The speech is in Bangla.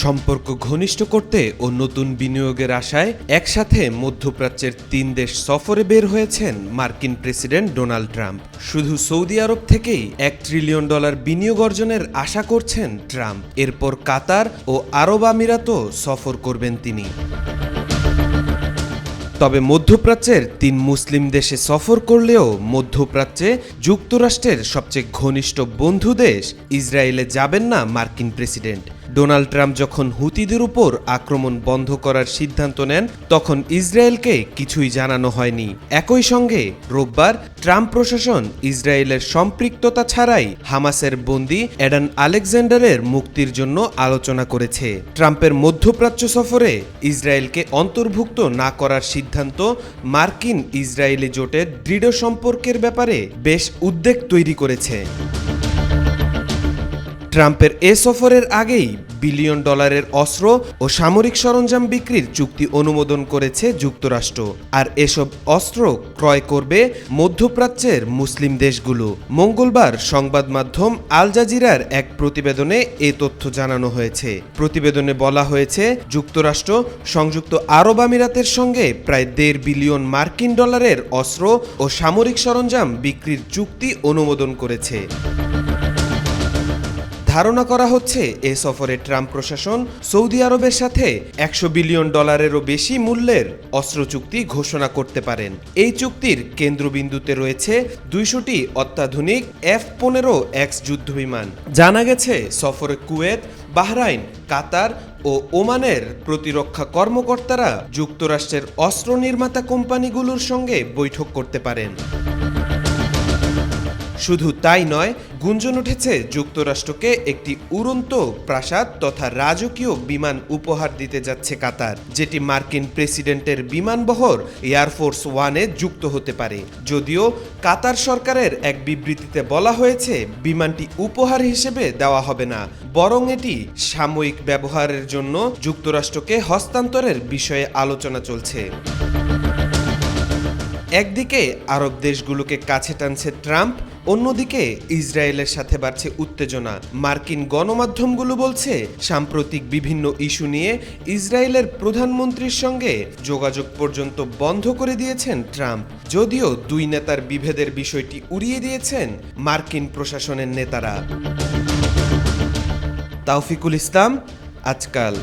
সম্পর্ক ঘনিষ্ঠ করতে ও নতুন বিনিয়োগের আশায় একসাথে মধ্যপ্রাচ্যের ৩ দেশ সফরে বের হয়েছেন মার্কিন প্রেসিডেন্ট ডোনাল্ড ট্রাম্প। শুধু সৌদি আরব থেকেই $1 ট্রিলিয়ন বিনিয়োগ অর্জনের আশা করছেন ট্রাম্প। এরপর কাতার ও আরব আমিরাতও সফর করবেন তিনি। তবে মধ্যপ্রাচ্যের ৩ মুসলিম দেশে সফর করলেও মধ্যপ্রাচ্যে যুক্তরাষ্ট্রের সবচেয়ে ঘনিষ্ঠ বন্ধু দেশ ইসরায়েলে যাবেন না মার্কিন প্রেসিডেন্ট। ডোনাল্ড ট্রাম্প যখন হুতিদের উপর আক্রমণ বন্ধ করার সিদ্ধান্ত নেন তখন ইসরায়েলকে কিছুই জানানো হয়নি। একই সঙ্গে রোববার ট্রাম্প প্রশাসন ইসরায়েলের সম্পৃক্ততা ছাড়াই হামাসের বন্দী অ্যাডান আলেকজান্ডারের মুক্তির জন্য আলোচনা করেছে। ট্রাম্পের মধ্যপ্রাচ্য সফরে ইসরায়েলকে অন্তর্ভুক্ত না করার সিদ্ধান্ত মার্কিন ইসরায়েলি জোটের দৃঢ় সম্পর্কের ব্যাপারে বেশ উদ্বেগ তৈরি করেছে। ট্রাম্পের এ সফরের আগেই $1 বিলিয়ন অস্ত্র ও সামরিক সরঞ্জাম বিক্রির চুক্তি অনুমোদন করেছে যুক্তরাষ্ট্র। আর এসব অস্ত্র ক্রয় করবে মধ্যপ্রাচ্যের মুসলিম দেশগুলো। মঙ্গলবার সংবাদ মাধ্যম আল জাজিরার এক প্রতিবেদনে এ তথ্য জানানো হয়েছে। প্রতিবেদনে বলা হয়েছে, যুক্তরাষ্ট্র সংযুক্ত আরব আমিরাতের সঙ্গে প্রায় $1.5 বিলিয়ন অস্ত্র ও সামরিক সরঞ্জাম বিক্রির চুক্তি অনুমোদন করেছে। ধারণা করা হচ্ছে এ সফরে ট্রাম্প প্রশাসন সৌদি আরবের সাথে $100 বিলিয়ন বেশি মূল্যের অস্ত্র চুক্তি ঘোষণা করতে পারেন। এই চুক্তির কেন্দ্রবিন্দুতে রয়েছে 200টি অত্যাধুনিক F-15X যুদ্ধবিমান। জানা গেছে সফরে কুয়েত, বাহরাইন, কাতার ও ওমানের প্রতিরক্ষা কর্মকর্তারা যুক্তরাষ্ট্রের অস্ত্র নির্মাতা কোম্পানিগুলোর সঙ্গে বৈঠক করতে পারেন। শুধু তাই নয়, গুঞ্জন উঠেছে যুক্তরাষ্ট্রকে একটি উড়ন্ত প্রাসাদ তথা রাজকীয় বিমান উপহার দিতে যাচ্ছে কাতার, যেটি মার্কিন প্রেসিডেন্টের বিমানবহর এয়ারফোর্স ওয়ানে যুক্ত হতে পারে। যদিও কাতার সরকারের এক বিবৃতিতে বলা হয়েছে বিমানটি উপহার হিসেবে দেওয়া হবে না, বরং এটি সাময়িক ব্যবহারের জন্য যুক্তরাষ্ট্রকে হস্তান্তরের বিষয়ে আলোচনা চলছে। একদিকে আরব দেশগুলোকে কাছে টানছে ট্রাম্প, অন্যদিকে ইসরায়েলের সাথে বাড়ছে উত্তেজনা। মার্কিন গণমাধ্যমগুলো বলছে, সাম্প্রতিক বিভিন্ন ইস্যু নিয়ে ইসরায়েলের প্রধানমন্ত্রীর সঙ্গে যোগাযোগ পর্যন্ত বন্ধ করে দিয়েছেন ট্রাম্প। যদিও দুই নেতার বিভেদের বিষয়টি উড়িয়ে দিয়েছেন মার্কিন প্রশাসনের নেতারা। তাওফিকুল ইসলাম, আজকাল।